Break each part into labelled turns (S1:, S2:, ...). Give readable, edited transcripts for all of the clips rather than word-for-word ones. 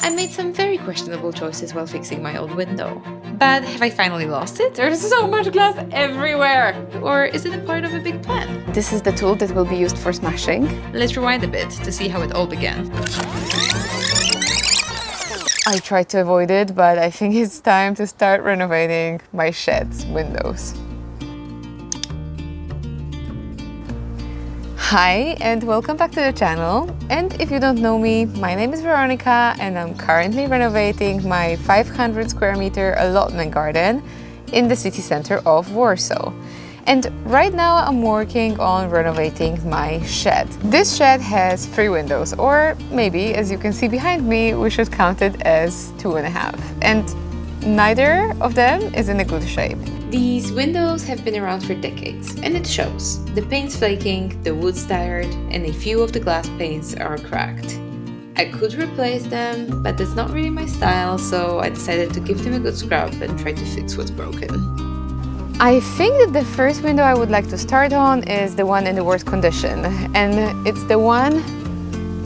S1: I made some very questionable choices while fixing my old window. But have I finally lost it? There's so much glass everywhere! Or is it a part of a big plan?
S2: This is the tool that will be used for smashing.
S1: Let's rewind a bit to see how it all began.
S2: I tried to avoid it, but I think it's time to start renovating my shed's windows. Hi and welcome back to the channel. And if you don't know me, my name is Veronica and I'm currently renovating my 500 square meter allotment garden in the city center of Warsaw. And right now I'm working on renovating my shed. This shed has 3 windows, or maybe, as you can see behind me, we should count it as 2.5. And neither of them is in a good shape.
S1: These windows have been around for decades, and it shows. The paint's flaking, the wood's tired, and a few of the glass panes are cracked. I could replace them, but that's not really my style, so I decided to give them a good scrub and try to fix what's broken.
S2: I think that the first window I would like to start on is the one in the worst condition, and it's the one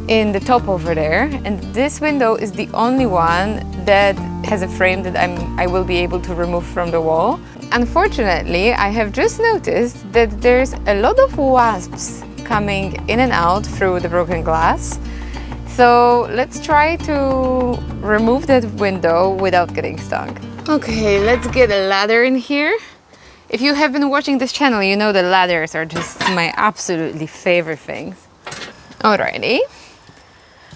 S2: in the top over there. And this window is the only one that has a frame that I will be able to remove from the wall. Unfortunately, I have just noticed that there's a lot of wasps coming in and out through the broken glass. So let's try to remove that window without getting stung. Okay, let's get a ladder in here. If you have been watching this channel, you know that ladders are just my absolutely favorite things. Alrighty.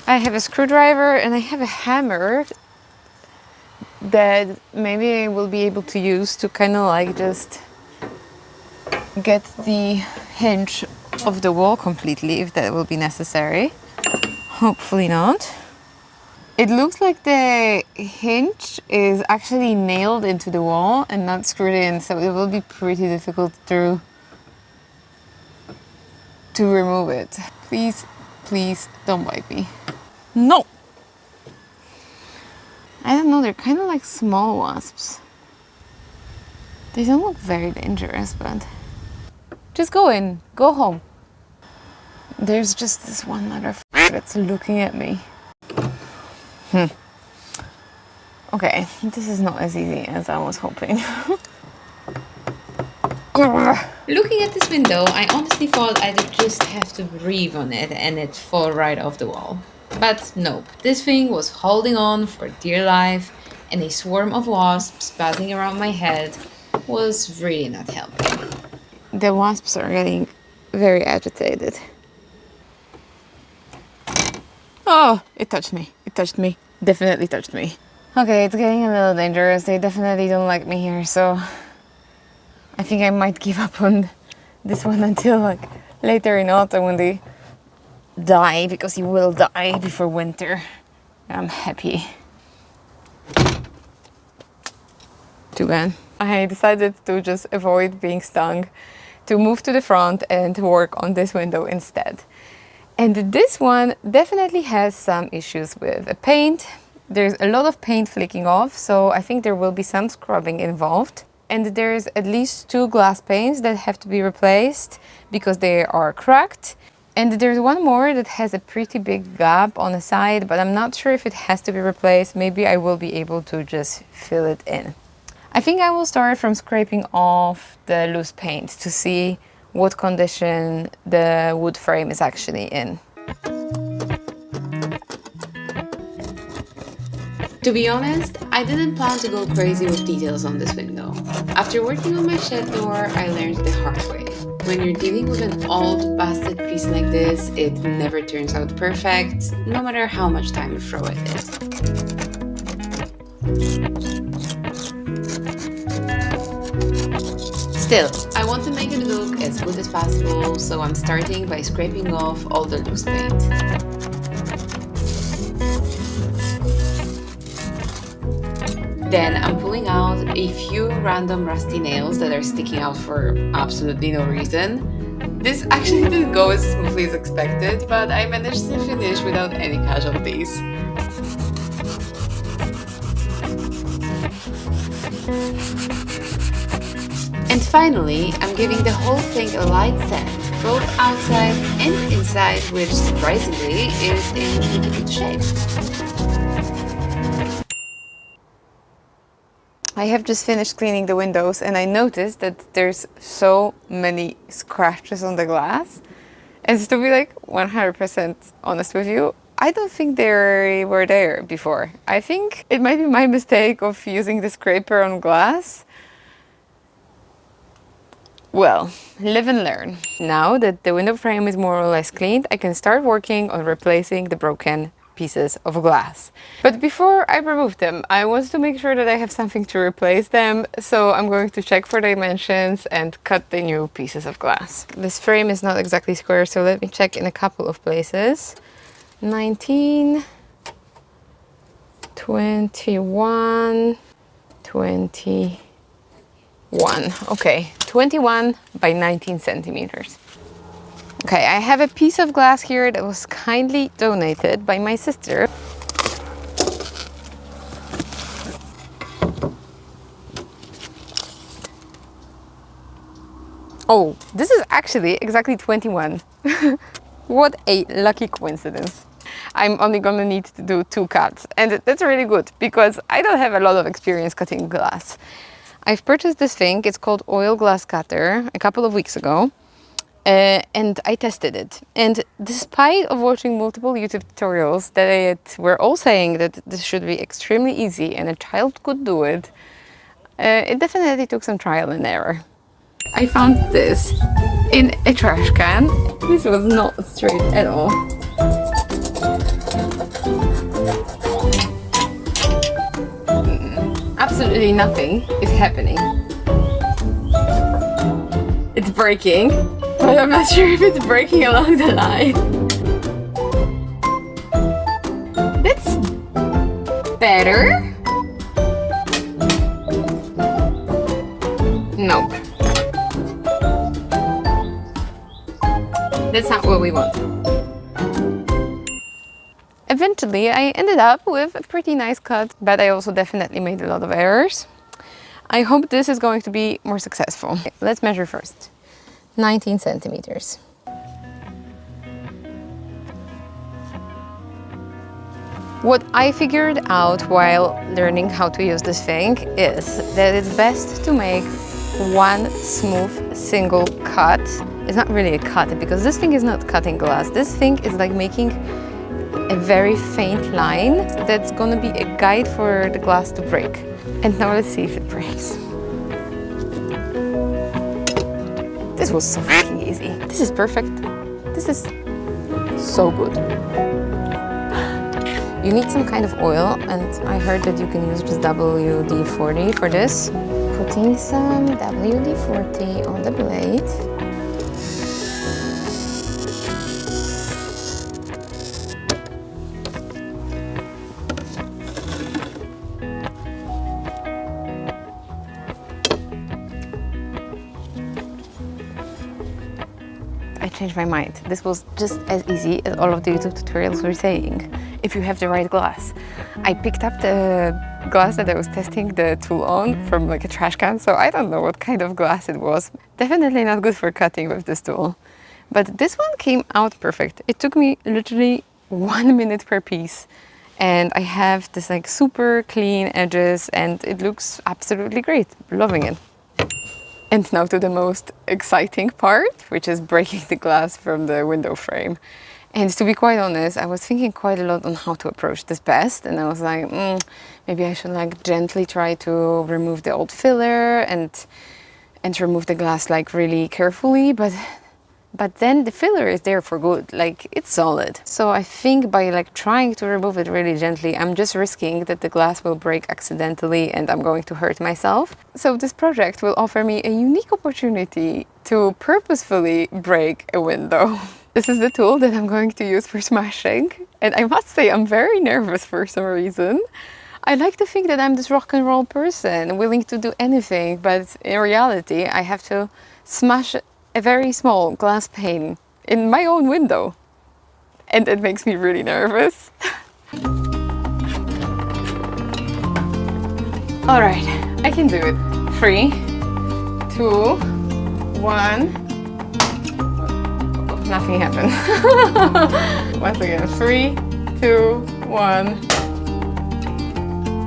S2: I have a screwdriver and I have a hammer that maybe I will be able to use to kind of like just get the hinge of the wall completely, if that will be necessary. Hopefully not. It looks like the hinge is actually nailed into the wall and not screwed in, so it will be pretty difficult to remove it. Please, please don't bite me. No! I don't know, they're kind of like small wasps. They don't look very dangerous, but just go in, go home. There's just this one motherfucker that's looking at me. Okay, this is not as easy as I was hoping.
S1: Looking at this window, I honestly thought I'd just have to breathe on it and it'd fall right off the wall. But nope, this thing was holding on for dear life, and a swarm of wasps buzzing around my head was really not helping.
S2: The wasps are getting very agitated. Oh, it touched me. It touched me. Definitely touched me. Okay, it's getting a little dangerous. They definitely don't like me here, so I think I might give up on this one until like later in autumn when they die, because he will die before winter. I'm happy. Too bad. I decided to just avoid being stung, to move to the front and work on this window instead. And this one definitely has some issues with the paint. There's a lot of paint flaking off, so I think there will be some scrubbing involved. And there's at least 2 glass panes that have to be replaced because they are cracked. And there's one more that has a pretty big gap on the side, but I'm not sure if it has to be replaced. Maybe I will be able to just fill it in. I think I will start from scraping off the loose paint to see what condition the wood frame is actually in.
S1: To be honest, I didn't plan to go crazy with details on this window. After working on my shed door, I learned the hard way. When you're dealing with an old, busted piece like this, it never turns out perfect, no matter how much time you throw at it. Still, I want to make it look as good as possible, so I'm starting by scraping off all the loose paint. Then I'm pulling out a few random rusty nails that are sticking out for absolutely no reason. This actually didn't go as smoothly as expected, but I managed to finish without any casualties. And finally, I'm giving the whole thing a light sand, both outside and inside, which surprisingly is in pretty good shape.
S2: I have just finished cleaning the windows and I noticed that there's so many scratches on the glass. And to be like 100% honest with you, I don't think they were there before. I think it might be my mistake of using the scraper on glass. Well, live and learn. Now that the window frame is more or less cleaned, I can start working on replacing the broken pieces of glass. But before I remove them, I want to make sure that I have something to replace them. So I'm going to check for dimensions and cut the new pieces of glass. This frame is not exactly square, so let me check in a couple of places. 19, 21, 20. Okay, 21 by 19 centimeters. Okay, I have a piece of glass here that was kindly donated by my sister. Oh, this is actually exactly 21. What a lucky coincidence. I'm only gonna need to do 2 cuts, and that's really good because I don't have a lot of experience cutting glass. I've purchased this thing, it's called oil glass cutter, a couple of weeks ago, and I tested it. And despite of watching multiple YouTube tutorials that were all saying that this should be extremely easy and a child could do it, it definitely took some trial and error. I found this in a trash can. This was not straight at all. Absolutely nothing is happening. It's breaking, but I'm not sure if it's breaking along the line. That's better. Nope. That's not what we want. Eventually, I ended up with a pretty nice cut, but I also definitely made a lot of errors. I hope this is going to be more successful. Okay, let's measure first. 19 centimeters. What I figured out while learning how to use this thing is that it's best to make one smooth single cut. It's not really a cut because this thing is not cutting glass. This thing is like making a very faint line that's gonna be a guide for the glass to break. And now let's see if it breaks. This was so freaking easy. This is perfect. This is so good. You need some kind of oil, and I heard that you can use just WD-40 for this. Putting some WD-40 on the blade. I changed my mind. This was just as easy as all of the YouTube tutorials were saying, if you have the right glass. I picked up the glass that I was testing the tool on from like a trash can, so I don't know what kind of glass it was. Definitely not good for cutting with this tool. But this one came out perfect. It took me literally 1 minute per piece. And I have this like super clean edges and it looks absolutely great. Loving it. And now to the most exciting part, which is breaking the glass from the window frame. And to be quite honest, I was thinking quite a lot on how to approach this best. And I was like, maybe I should like gently try to remove the old filler and remove the glass like really carefully. But then the filler is there for good, like it's solid. So I think by like trying to remove it really gently, I'm just risking that the glass will break accidentally and I'm going to hurt myself. So this project will offer me a unique opportunity to purposefully break a window. This is the tool that I'm going to use for smashing. And I must say, I'm very nervous for some reason. I like to think that I'm this rock and roll person, willing to do anything, but in reality, I have to smash a very small glass pane in my own window. And it makes me really nervous. All right, I can do it. 3, 2, 1. Nothing happened. Once again, 3, 2, 1.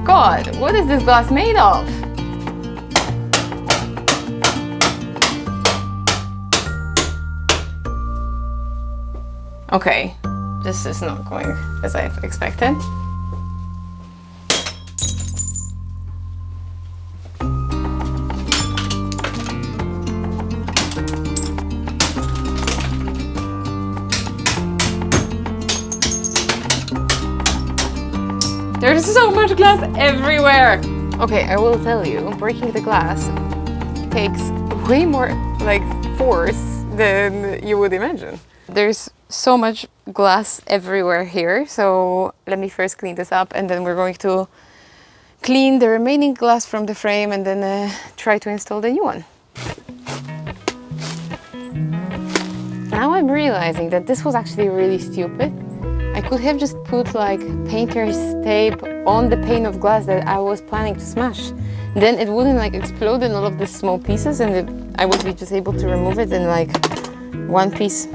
S2: God, what is this glass made of? Okay, this is not going as I've expected. There's so much glass everywhere! Okay, I will tell you, breaking the glass takes way more like force than you would imagine. There's so much glass everywhere here, so let me first clean this up and then we're going to clean the remaining glass from the frame and then try to install the new one. Now I'm realizing that this was actually really stupid. I could have just put like painter's tape on the pane of glass that I was planning to smash. Then it wouldn't like explode in all of the small pieces and I would be just able to remove it in like one piece.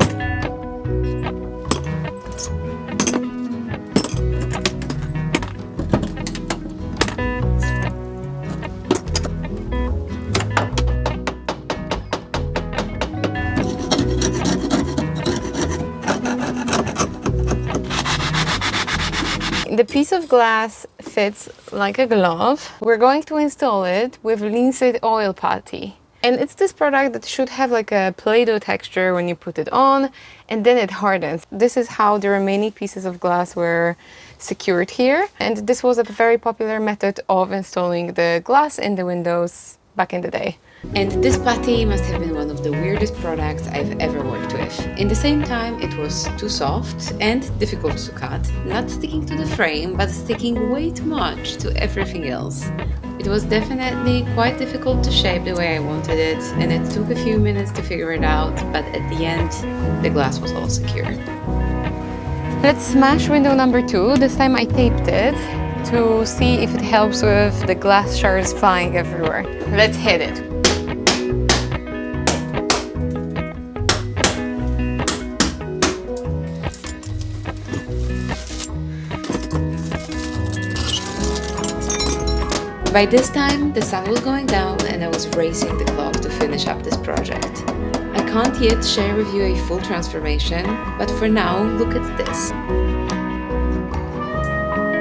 S2: The piece of glass fits like a glove. We're going to install it with linseed oil putty. And it's this product that should have like a Play-Doh texture when you put it on and then it hardens. This is how the remaining pieces of glass were secured here. And this was a very popular method of installing the glass in the windows back in the day.
S1: And this putty must have been one of the weirdest products I've ever worked with. In the same time, it was too soft and difficult to cut, not sticking to the frame, but sticking way too much to everything else. It was definitely quite difficult to shape the way I wanted it, and it took a few minutes to figure it out, but at the end, the glass was all secured.
S2: Let's smash window number 2. This time I taped it to see if it helps with the glass shards flying everywhere. Let's hit it.
S1: By this time, the sun was going down and I was racing the clock to finish up this project. I can't yet share with you a full transformation, but for now, look at this.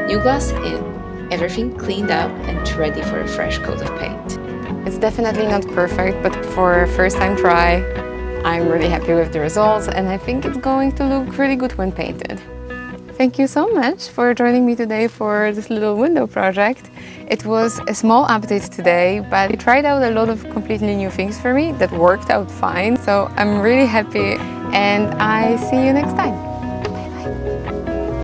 S1: New glass in, everything cleaned up and ready for a fresh coat of paint.
S2: It's definitely not perfect, but for a first time try, I'm really happy with the results and I think it's going to look really good when painted. Thank you so much for joining me today for this little window project. It was a small update today, but I tried out a lot of completely new things for me that worked out fine. So I'm really happy and I see you next time. Bye bye.